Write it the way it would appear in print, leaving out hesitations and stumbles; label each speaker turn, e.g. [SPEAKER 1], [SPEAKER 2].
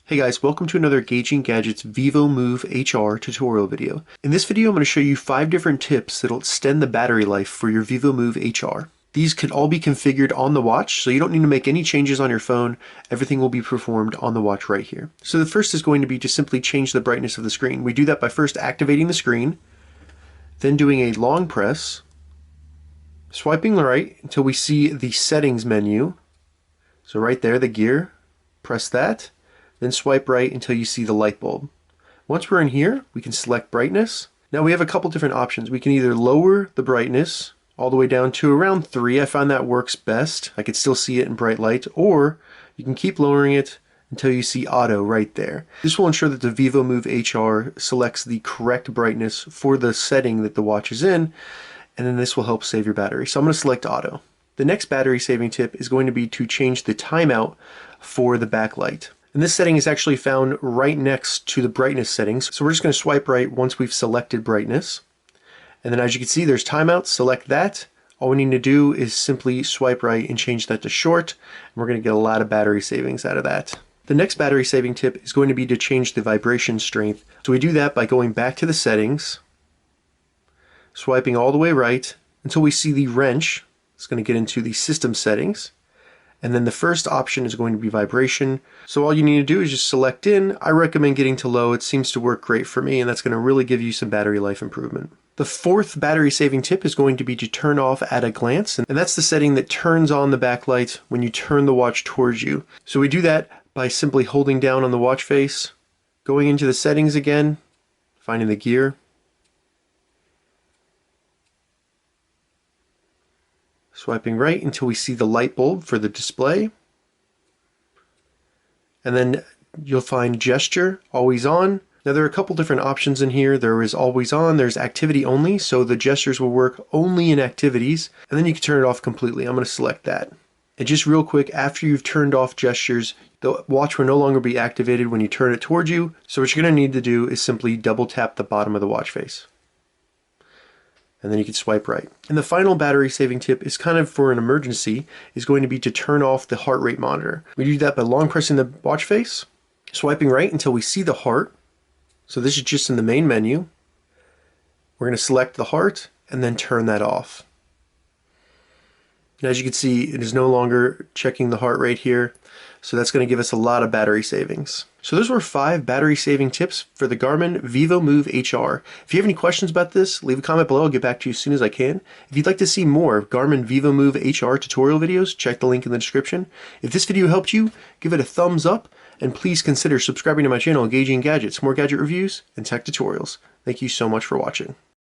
[SPEAKER 1] Hey guys, welcome to another Gauging Gadgets Vivomove HR tutorial video. In this video I'm going to show you 5 different tips that'll extend the battery life for your Vivomove HR. These can all be configured on the watch, so you don't need to make any changes on your phone. Everything will be performed on the watch right here. So the first is going to be to simply change the brightness of the screen. We do that by first activating the screen, then doing a long press, swiping right until we see the settings menu. So right there, the gear, press that. Then swipe right until you see the light bulb. Once we're in here, we can select brightness. Now we have a couple different options. We can either lower the brightness all the way down to around 3. I find that works best. I could still see it in bright light. Or you can keep lowering it until you see auto right there. This will ensure that the Vivomove HR selects the correct brightness for the setting that the watch is in, and then this will help save your battery. So I'm going to select auto. The next battery saving tip is going to be to change the timeout for the backlight. And this setting is actually found right next to the brightness settings. So we're just going to swipe right once we've selected brightness. And then as you can see, there's timeout. Select that. All we need to do is simply swipe right and change that to short. And we're going to get a lot of battery savings out of that. The next battery saving tip is going to be to change the vibration strength. So we do that by going back to the settings, swiping all the way right until we see the wrench. It's going to get into the system settings. And then the first option is going to be vibration. So all you need to do is just select in. I recommend getting to low. It seems to work great for me, and that's going to really give you some battery life improvement. The fourth battery saving tip is going to be to turn off at a glance. And that's the setting that turns on the backlight when you turn the watch towards you. So we do that by simply holding down on the watch face, going into the settings again, finding the gear, swiping right until we see the light bulb for the display. And then you'll find gesture, always on. Now there are a couple different options in here. There is always on, there's activity only, so the gestures will work only in activities, and then you can turn it off completely. I'm going to select that. And just real quick, after you've turned off gestures, the watch will no longer be activated when you turn it towards you. So what you're going to need to do is simply double tap the bottom of the watch face. And then you can swipe right. And the final battery saving tip is kind of for an emergency, is going to be to turn off the heart rate monitor. We do that by long pressing the watch face, swiping right until we see the heart. So this is just in the main menu. We're going to select the heart and then turn that off. And as you can see, it is no longer checking the heart rate here. So that's going to give us a lot of battery savings. So those were 5 battery saving tips for the Garmin Vivomove HR. If you have any questions about this, leave a comment below. I'll get back to you as soon as I can. If you'd like to see more Garmin Vivomove HR tutorial videos, check the link in the description. If this video helped you, give it a thumbs up, and please consider subscribing to my channel, Gauging Gadgets, more gadget reviews and tech tutorials. Thank you so much for watching.